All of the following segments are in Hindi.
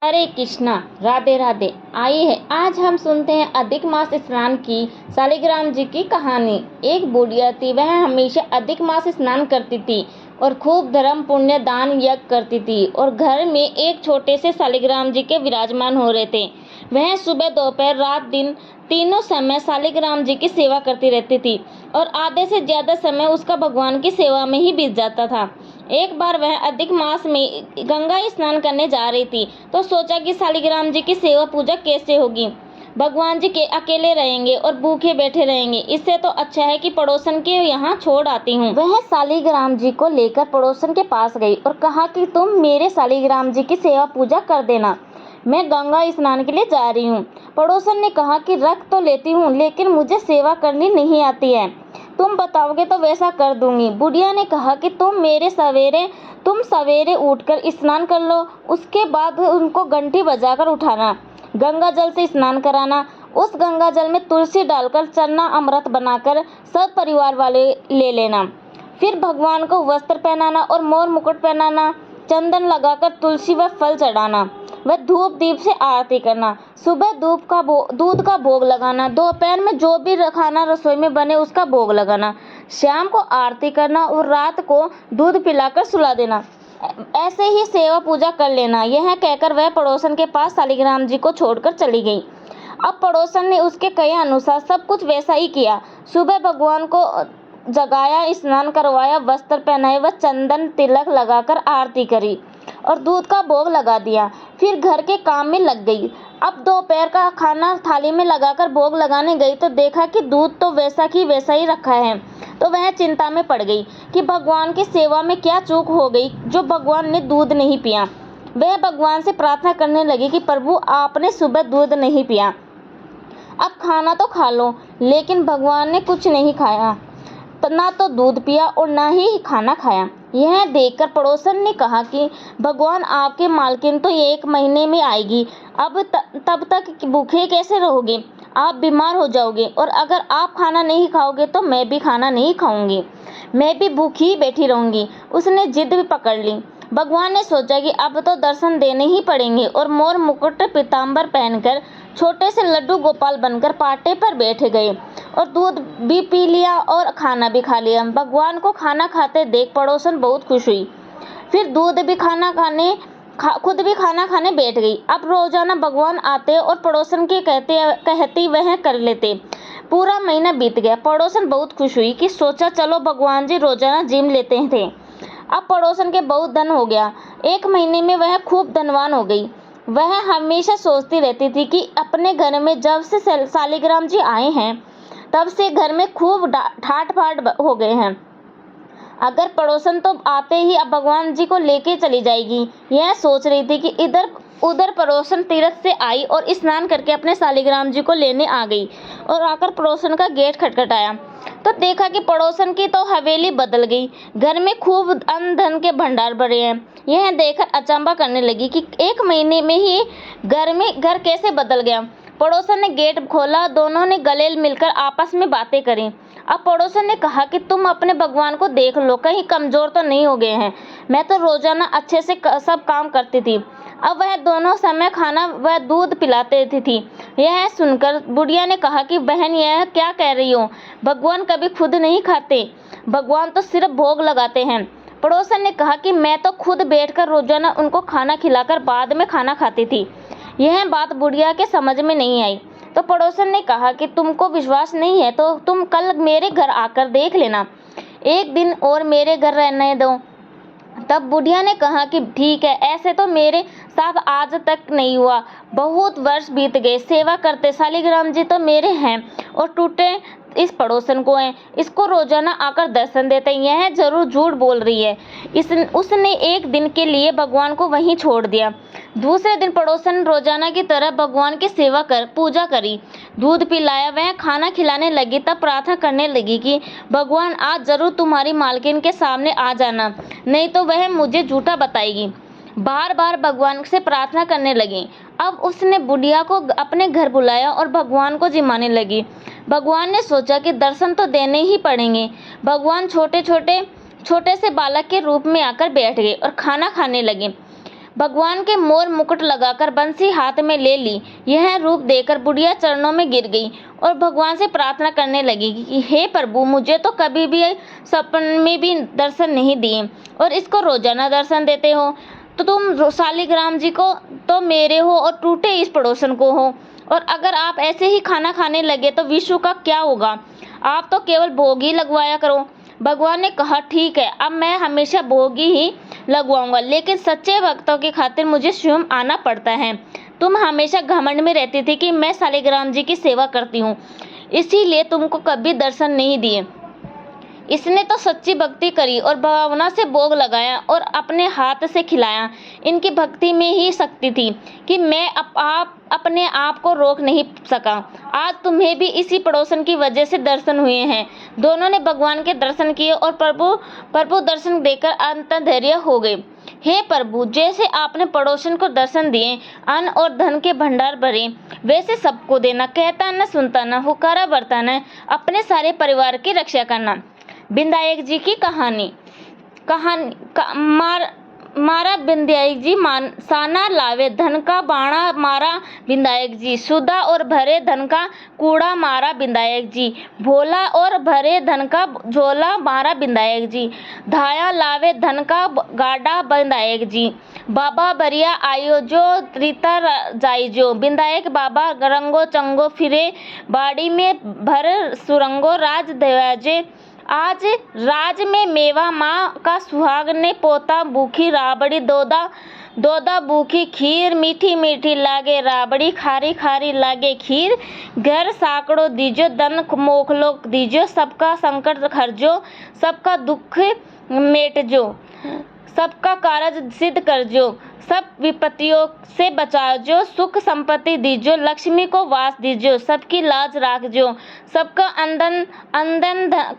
हरे कृष्णा, राधे राधे। आइए आज हम सुनते हैं अधिक मास स्नान की शालिग्राम जी की कहानी। एक बुढ़िया थी, वह हमेशा अधिक मास स्नान करती थी और खूब धर्म पुण्य दान यज्ञ करती थी। और घर में एक छोटे से शालिग्राम जी के विराजमान हो रहे थे। वह सुबह दोपहर रात दिन तीनों समय शालिग्राम जी की सेवा करती रहती थी और आधे से ज्यादा समय उसका भगवान की सेवा में ही बीत जाता था। एक बार वह अधिक मास में गंगा स्नान करने जा रही थी तो सोचा कि शालिग्राम जी की सेवा पूजा कैसे होगी। भगवान जी के अकेले रहेंगे और भूखे बैठे रहेंगे, इससे तो अच्छा है कि पड़ोसन के यहाँ छोड़ आती हूँ। वह शालिग्राम जी को लेकर पड़ोसन के पास गई और कहा कि तुम मेरे शालिग्राम जी की सेवा पूजा कर देना, मैं गंगा स्नान के लिए जा रही हूँ। पड़ोसन ने कहा कि रख तो लेती हूँ, लेकिन मुझे सेवा करनी नहीं आती है, तुम बताओगे तो वैसा कर दूंगी। बुढ़िया ने कहा कि तुम सवेरे उठकर स्नान कर लो, उसके बाद उनको घंटी बजाकर उठाना, गंगा जल से स्नान कराना, उस गंगा जल में तुलसी डालकर चरना अमृत बनाकर सब परिवार वाले ले लेना। फिर भगवान को वस्त्र पहनाना और मोर मुकुट पहनाना, चंदन लगाकर तुलसी व फल चढ़ाना, वह धूप दीप से आरती करना। सुबह दूध का भोग लगाना, दोपहर में जो भी खाना रसोई में बने उसका भोग लगाना, शाम को आरती करना और रात को दूध पिलाकर सुला देना। ऐसे ही सेवा पूजा कर लेना। यह कहकर वह पड़ोसन के पास शालिग्राम जी को छोड़कर चली गई। अब पड़ोसन ने उसके कहे अनुसार सब कुछ वैसा ही किया। सुबह भगवान को जगाया, स्नान करवाया, वस्त्र पहनाए व चंदन तिलक लगाकर आरती करी और दूध का भोग लगा दिया। फिर घर के काम में लग गई। अब दोपहर का खाना थाली में लगाकर भोग लगाने गई तो देखा कि दूध तो वैसा ही रखा है। तो वह चिंता में पड़ गई कि भगवान की सेवा में क्या चूक हो गई जो भगवान ने दूध नहीं पिया। वह भगवान से प्रार्थना करने लगी कि प्रभु, आपने सुबह दूध नहीं पिया, अब खाना तो खा लो। लेकिन भगवान ने कुछ नहीं खाया, ना तो दूध पिया और ना ही खाना खाया। यह देखकर पड़ोसन ने कहा कि भगवान, आपके मालकिन तो 1 महीने में आएगी, अब तब तक भूखे कैसे रहोगे? आप बीमार हो जाओगे और अगर आप खाना नहीं खाओगे तो मैं भी खाना नहीं खाऊंगी, मैं भी भूखी ही बैठी रहूंगी। उसने जिद भी पकड़ ली। भगवान ने सोचा कि अब तो दर्शन देने ही पड़ेंगे और मोर मुकुट पीताम्बर पहनकर छोटे से लड्डू गोपाल बनकर पाटे पर बैठे गए और दूध भी पी लिया और खाना भी खा लिया। भगवान को खाना खाते देख पड़ोसन बहुत खुश हुई। फिर खुद भी खाना खाने बैठ गई। अब रोजाना भगवान आते और पड़ोसन के कहती वह कर लेते। पूरा महीना बीत गया। पड़ोसन बहुत खुश हुई कि सोचा चलो भगवान जी रोजाना जिम लेते थे। अब पड़ोसन के बहुत धन हो गया। 1 महीने में वह खूब धनवान हो गई। वह हमेशा सोचती रहती थी कि अपने घर में जब से शालिग्राम जी आए हैं तब से घर में खूब ठाट फाट हो गए हैं। अगर पड़ोसन तो आते ही अब भगवान जी को लेके चली जाएगी। यह सोच रही थी कि इधर उधर पड़ोसन तीर्थ से आई और स्नान करके अपने शालिग्राम जी को लेने आ गई और आकर पड़ोसन का गेट खटखटाया तो देखा कि पड़ोसन की तो हवेली बदल गई। घर में खूब अन्न धन के भंडार भरे हैं। यह देखकर अचंभा करने लगी कि 1 महीने में ही घर कैसे बदल गया। पड़ोसन ने गेट खोला, दोनों ने गले मिलकर आपस में बातें करी। अब पड़ोसन ने कहा कि तुम अपने भगवान को देख लो, कहीं कमजोर तो नहीं हो गए हैं, मैं तो रोजाना अच्छे से सब काम करती थी, अब वह दोनों समय खाना व दूध पिलाते थी। यह सुनकर बुढ़िया ने कहा कि बहन, यह क्या कह रही हो? भगवान कभी खुद नहीं खाते, भगवान तो सिर्फ भोग लगाते हैं। पड़ोसन ने कहा कि मैं तो खुद बैठकर रोजाना उनको खाना खिलाकर बाद में खाना खाती थी। यह बात बुढ़िया के समझ में नहीं आई तो पड़ोसन ने कहा कि तुमको विश्वास नहीं है तो तुम कल मेरे घर आकर देख लेना, 1 दिन और मेरे घर रहने दो। तब बुढ़िया ने कहा कि ठीक है, ऐसे तो मेरे साथ आज तक नहीं हुआ, बहुत वर्ष बीत गए सेवा करते। शालिग्राम जी तो मेरे हैं और टूटे इस पड़ोसन को हैं, इसको रोजाना आकर दर्शन देते हैं, यह जरूर झूठ बोल रही है। उसने 1 दिन के लिए भगवान को वहीं छोड़ दिया। दूसरे दिन पड़ोसन रोजाना की तरह भगवान की सेवा कर पूजा करी, दूध पिलाया, वह खाना खिलाने लगी। तब प्रार्थना करने लगी कि भगवान, आज जरूर तुम्हारी मालकिन के सामने आ जाना, नहीं तो वह मुझे झूठा बताएगी। बार बार भगवान से प्रार्थना करने लगी। अब उसने बुढ़िया को अपने घर बुलाया और भगवान को जिमाने लगी। भगवान ने सोचा कि दर्शन तो देने ही पड़ेंगे। भगवान छोटे से बालक के रूप में आकर बैठ गए और खाना खाने लगे। भगवान के मोर मुकुट लगाकर बंसी हाथ में ले ली। यह रूप देखकर बुढ़िया चरणों में गिर गई और भगवान से प्रार्थना करने लगी कि हे प्रभु, मुझे तो कभी भी सपने में भी दर्शन नहीं दिए और इसको रोजाना दर्शन देते हो। तो तुम शालिग्राम जी को तो मेरे हो और टूटे इस पड़ोसन को हो, और अगर आप ऐसे ही खाना खाने लगे तो विश्व का क्या होगा? आप तो केवल भोग ही लगवाया करो। भगवान ने कहा, ठीक है, अब मैं हमेशा भोग ही लगवाऊंगा, लेकिन सच्चे भक्तों की खातिर मुझे स्वयं आना पड़ता है। तुम हमेशा घमंड में रहती थी कि मैं शालिग्राम जी की सेवा करती हूँ, इसीलिए तुमको कभी दर्शन नहीं दिए। इसने तो सच्ची भक्ति करी और भावना से भोग लगाया और अपने हाथ से खिलाया। इनकी भक्ति में ही शक्ति थी कि मैं अपने आप को रोक नहीं सका। आज तुम्हें भी इसी पड़ोसन की वजह से दर्शन हुए हैं। दोनों ने भगवान के दर्शन किए और प्रभु दर्शन देकर अंतर्धैर्य हो गए। हे प्रभु, जैसे आपने पड़ोसन को दर्शन दिए, अन्न और धन के भंडार भरे, वैसे सबको देना, कहता न सुनता न, हुक्कारा भरता न, अपने सारे परिवार की रक्षा करना। विनायक जी की कहानी। मारा विनायक जी साना लावे, धन का बाणा मारा विनायक जी, सुधा और भरे धन का कूड़ा मारा विनायक जी, भोला और भरे धन का झोला मारा विनायक जी, धाया लावे धन का गाड़ा विनायक जी, बाबा बरिया आयो जो त्रिता जाई जो, विनायक बाबा रंगो चंगो फिरे, बाड़ी में भर सुरंगो राज देवाजे, आज राज में मेवा माँ का सुहाग ने पोता, भूखी राबड़ी दोदा भूखी खीर, मीठी मीठी लागे राबड़ी, खारी खारी लागे खीर, घर साकड़ो दीजो, धन मोखलो दीजो, सबका संकट हरजो, सबका दुख मेटजो, सबका कारज सिद्ध करजो, सब विपत्तियों से बचाओ, सुख संपत्ति दीजो, लक्ष्मी को वास दीजो, सबकी लाज राखजो, सबका अंदन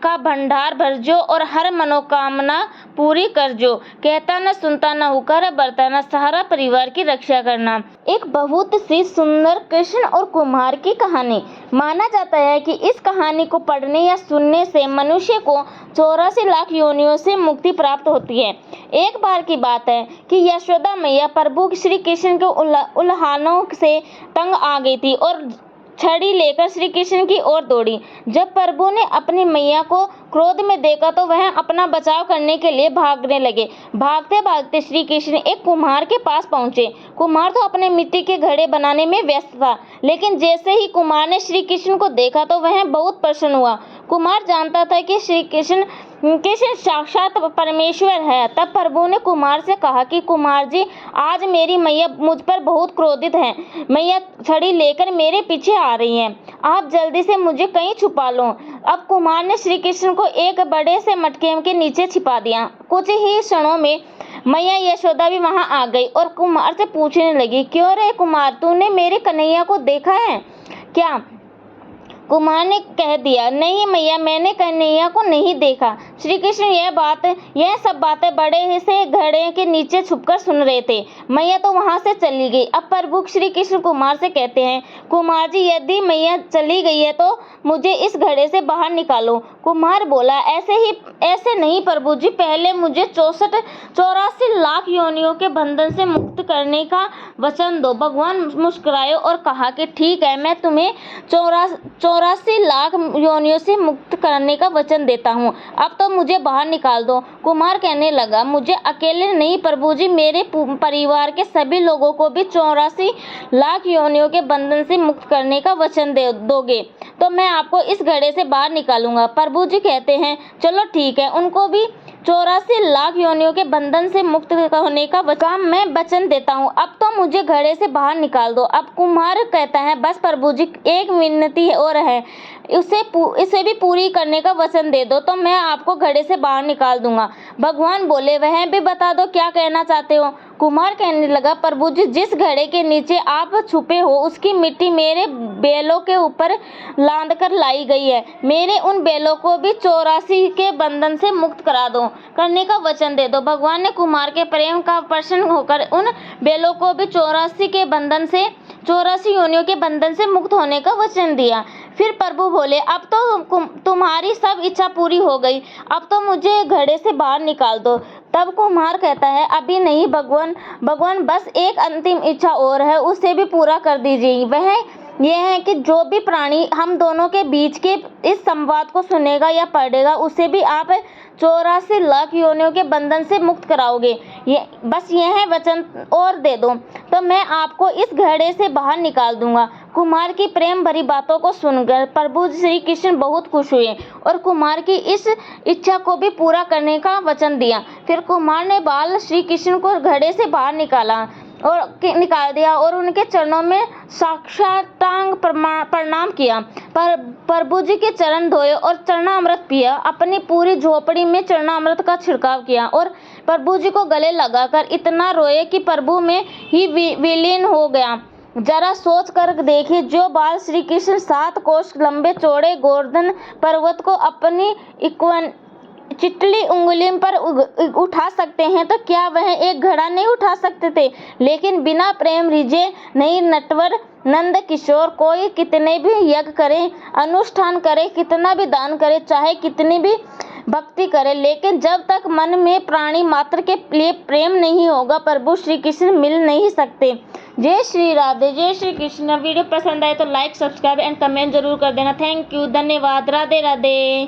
का भंडार भरजो और हर मनोकामना पूरी करजो, कहता न सुनता न, हुक्कारा भरता न, सारा परिवार की रक्षा करना। एक बहुत सी सुंदर कृष्ण और कुम्हार की कहानी। माना जाता है कि इस कहानी को पढ़ने या सुनने से मनुष्य को 84 लाख योनियों से मुक्ति प्राप्त होती है। एक बार की बात है कि यशोदा मैया प्रभु श्री कृष्ण के उल्हानों से तंग आ गई थी और छड़ी लेकर श्री कृष्ण की ओर दौड़ी। जब प्रभु ने अपनी मैया को क्रोध में देखा तो वह अपना बचाव करने के लिए भागने लगे। भागते भागते श्री कृष्ण एक कुम्हार के पास पहुंचे। कुम्हार तो अपने मिट्टी के घड़े बनाने में व्यस्त था, लेकिन जैसे ही कुम्हार ने श्री कृष्ण को देखा तो वह बहुत प्रसन्न हुआ। कुम्हार जानता था कि श्री कृष्ण साक्षात परमेश्वर है। तब प्रभु ने कुम्हार से कहा कि कुम्हार जी, आज मेरी मैया मुझ पर बहुत क्रोधित है। मैया छड़ी लेकर मेरे पीछे आ रही हैं, आप जल्दी से मुझे कहीं छुपा लो। अब कुम्हार ने श्री कृष्ण को एक बड़े से मटके के नीचे छिपा दिया। कुछ ही क्षणों में मैया यशोदा भी वहां आ गई और कुम्हार से पूछने लगी, क्यों रे कुम्हार, तूने मेरे कन्हैया को देखा है क्या? कुम्हार ने कह दिया, नहीं मैया, मैंने कन्हैया को नहीं देखा। श्री कृष्ण यह सब बातें बड़े से घड़े के नीचे छुपकर सुन रहे थे। मैया तो वहां से चली गई। अब प्रभु श्री कृष्ण कुम्हार से कहते हैं, कुम्हार जी, यदि मैया चली गई है तो मुझे इस घड़े से बाहर निकालो। कुम्हार बोला, ऐसे नहीं प्रभु जी, पहले मुझे 84 लाख योनियों के बंधन से मुक्त करने का वचन दो। भगवान मुस्कुराए और कहा कि ठीक है, मैं तुम्हें 84 लाख योनियों से मुक्त करने का वचन देता हूँ, अब तो मुझे बाहर निकाल दो। कुम्हार कहने लगा, मुझे अकेले नहीं प्रभु जी, मेरे परिवार के सभी लोगों को भी 84 लाख योनियों के बंधन से मुक्त करने का वचन दोगे तो मैं आपको इस घड़े से बाहर निकालूंगा। प्रभु जी कहते हैं, चलो ठीक है, उनको भी 84 लाख योनियों के बंधन से मुक्त होने का मैं वचन देता हूँ, अब तो मुझे घड़े से बाहर निकाल दो। अब कुम्हार कहता है, बस प्रभु जी, एक विनती और है, इसे भी पूरी करने का वचन दे दो तो मैं आपको घड़े से बाहर निकाल दूंगा। भगवान बोले, वह भी बता दो, क्या कहना चाहते हो? कुम्हार कहने लगा, प्रभु जी, जिस घड़े के नीचे आप छुपे हो उसकी मिट्टी मेरे बैलों के ऊपर लांद कर लाई गई है। मेरे उन बैलों को भी 84 के बंधन से मुक्त करने का वचन दे दो। भगवान ने कुम्हार के प्रेम का प्रसन्न होकर उन बैलों को भी 84 योनियों के बंधन से मुक्त होने का वचन दिया। फिर प्रभु बोले, अब तो तुम्हारी सब इच्छा पूरी हो गई, अब तो मुझे घड़े से बाहर निकाल दो। तब कुम्हार कहता है, अभी नहीं भगवान, भगवान बस एक अंतिम इच्छा और है, उसे भी पूरा कर दीजिए। वह यह है कि जो भी प्राणी हम दोनों के बीच के इस संवाद को सुनेगा या पढ़ेगा, उसे भी आप 84 लाख योनियों के बंधन से मुक्त कराओगे। बस यह वचन और दे दो तो मैं आपको इस घड़े से बाहर निकाल दूंगा। कुम्हार की प्रेम भरी बातों को सुनकर प्रभु श्री कृष्ण बहुत खुश हुए और कुम्हार की इस इच्छा को भी पूरा करने का वचन दिया। फिर कुम्हार ने बाल श्री कृष्ण को घड़े से बाहर निकाल दिया और उनके चरणों में साष्टांग प्रणाम किया। प्रभु जी के चरण धोए और चरणामृत पिया। अपनी पूरी झोपड़ी में चरणामृत का छिड़काव किया और प्रभु जी को गले लगाकर इतना रोए कि प्रभु में ही विलीन हो गया। जरा सोच कर देखिए, जो बाल श्री कृष्ण 7 कोस लंबे चौड़े गोवर्धन पर्वत को अपनी चिटली उंगली पर उठा सकते हैं, तो क्या वह एक घड़ा नहीं उठा सकते थे? लेकिन बिना प्रेम रिझे नहीं नटवर नंद किशोर, कोई कितने भी यज्ञ करे, अनुष्ठान करे, कितना भी दान करे, चाहे कितनी भी भक्ति करे, लेकिन जब तक मन में प्राणी मात्र के लिए प्रेम नहीं होगा, प्रभु श्री कृष्ण मिल नहीं सकते। जय श्री राधे, जय श्री कृष्ण। वीडियो पसंद आए तो लाइक, सब्सक्राइब एंड कमेंट जरूर कर देना। थैंक यू, धन्यवाद, राधे राधे।